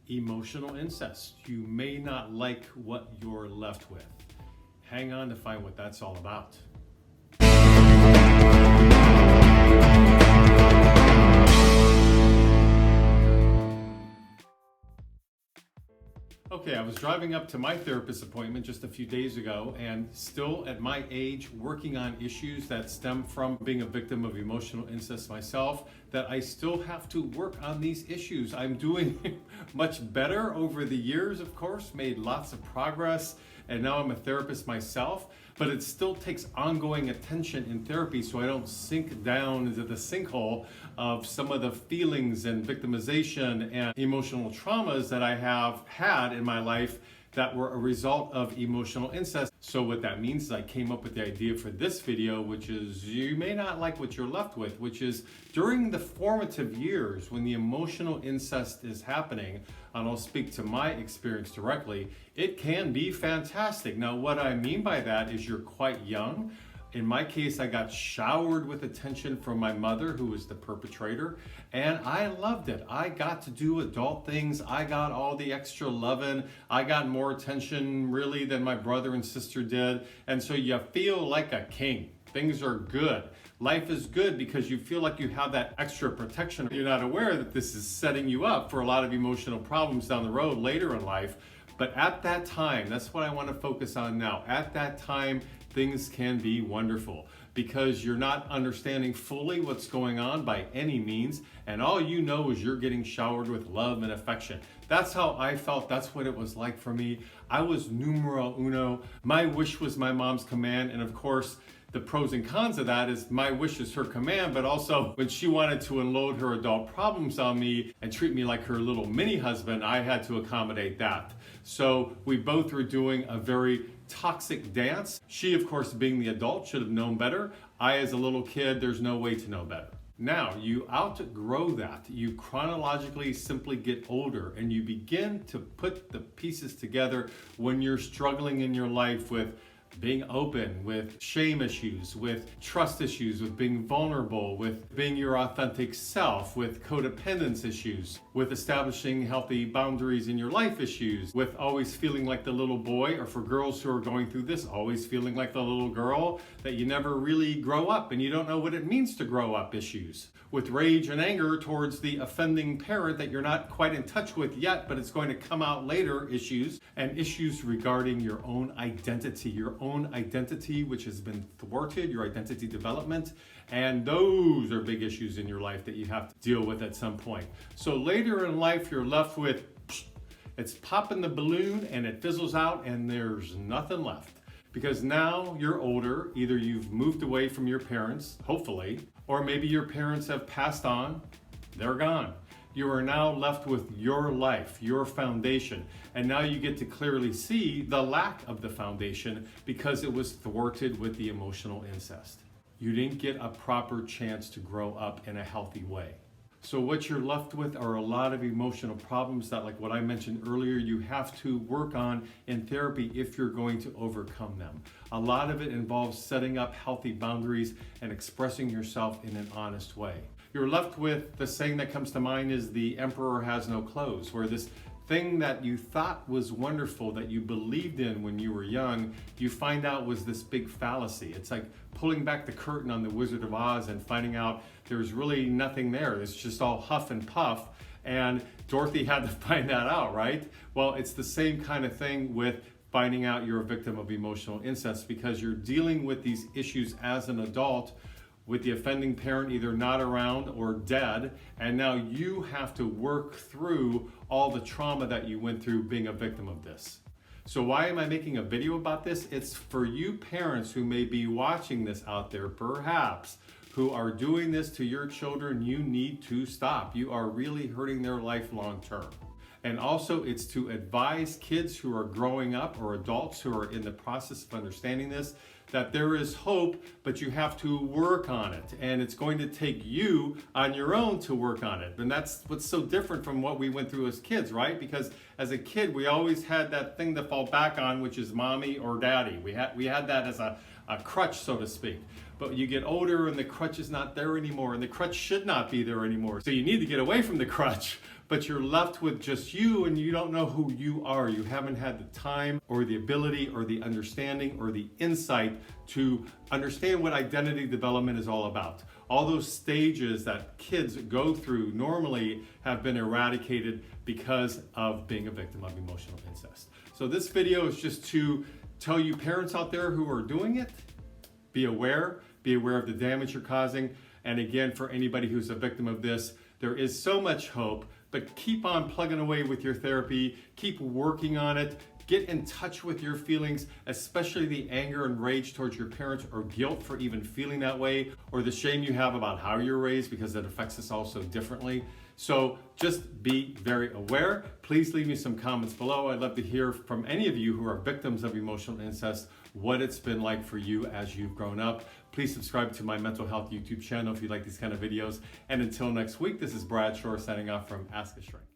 Emotional incest. You may not like what you're left with. Hang on to find what that's all about. Okay, I was driving up to my therapist appointment just a few days ago, and still at my age working on issues that stem from being a victim of emotional incest myself, that I still have to work on these issues. I'm doing much better over the years, of course, made lots of progress, and now I'm a therapist myself, but it still takes ongoing attention in therapy so I don't sink down into the sinkhole of some of the feelings and victimization and emotional traumas that I have had in my life that were a result of emotional incest. So what that means is I came up with the idea for this video, which is you may not like what you're left with, which is during the formative years when the emotional incest is happening, and I'll speak to my experience directly, it can be fantastic. Now what I mean by that is you're quite young. In my case, I got showered with attention from my mother, who was the perpetrator, and I loved it. I got to do adult things. I got all the extra loving. I got more attention really than my brother and sister did. And so you feel like a king. Things are good. Life is good because you feel like you have that extra protection. You're not aware that this is setting you up for a lot of emotional problems down the road later in life. But at that time, that's what I want to focus on now. At that time, things can be wonderful because you're not understanding fully what's going on by any means, and all you know is you're getting showered with love and affection. That's how I felt. That's what it was like for me. I was numero uno. My wish was my mom's command, and of course, the pros and cons of that is my wish is her command, but also when she wanted to unload her adult problems on me and treat me like her little mini husband, I had to accommodate that. So we both were doing a very toxic dance. She, of course, being the adult, should have known better. I, as a little kid, there's no way to know better. Now, you outgrow that. You chronologically simply get older and you begin to put the pieces together when you're struggling in your life with being open, with shame issues, with trust issues, with being vulnerable, with being your authentic self, with codependence issues, with establishing healthy boundaries in your life issues, with always feeling like the little boy, or for girls who are going through this, always feeling like the little girl, that you never really grow up and you don't know what it means to grow up issues, with rage and anger towards the offending parent that you're not quite in touch with yet, but it's going to come out later issues, and issues regarding your own identity which has been thwarted, your identity development, and those are big issues in your life that you have to deal with at some point. So later in life, you're left with, it's popping the balloon and it fizzles out and there's nothing left. Because now you're older, either you've moved away from your parents, hopefully, or maybe your parents have passed on, they're gone. You are now left with your life, your foundation, and now you get to clearly see the lack of the foundation because it was thwarted with the emotional incest. You didn't get a proper chance to grow up in a healthy way. So what you're left with are a lot of emotional problems that, like what I mentioned earlier, you have to work on in therapy if you're going to overcome them. A lot of it involves setting up healthy boundaries and expressing yourself in an honest way. You're left with the saying that comes to mind is the emperor has no clothes, where this thing that you thought was wonderful, that you believed in when you were young, you find out was this big fallacy. It's like pulling back the curtain on the Wizard of Oz and finding out there's really nothing there. It's just all huff and puff. And Dorothy had to find that out, right? Well, it's the same kind of thing with finding out you're a victim of emotional incest, because you're dealing with these issues as an adult with the offending parent either not around or dead, and now you have to work through all the trauma that you went through being a victim of this. So why am I making a video about this? It's for you parents who may be watching this out there, perhaps, who are doing this to your children. You need to stop. You are really hurting their life long term. And also it's to advise kids who are growing up or adults who are in the process of understanding this, that there is hope, but you have to work on it. And it's going to take you on your own to work on it. And that's what's so different from what we went through as kids, right? Because as a kid, we always had that thing to fall back on, which is mommy or daddy. We had that as a crutch, so to speak. But you get older and the crutch is not there anymore, and the crutch should not be there anymore. So you need to get away from the crutch, but you're left with just you and you don't know who you are. You haven't had the time or the ability or the understanding or the insight to understand what identity development is all about. All those stages that kids go through normally have been eradicated because of being a victim of emotional incest. So this video is just to tell you parents out there who are doing it, be aware of the damage you're causing. And again, for anybody who's a victim of this, there is so much hope, but keep on plugging away with your therapy, keep working on it, get in touch with your feelings, especially the anger and rage towards your parents, or guilt for even feeling that way, or the shame you have about how you're raised, because it affects us all so differently. So just be very aware. Please leave me some comments below. I'd love to hear from any of you who are victims of emotional incest, what it's been like for you as you've grown up. Please subscribe to my mental health YouTube channel if you like these kind of videos. And until next week, this is Brad Shore signing off from Ask a Shrink.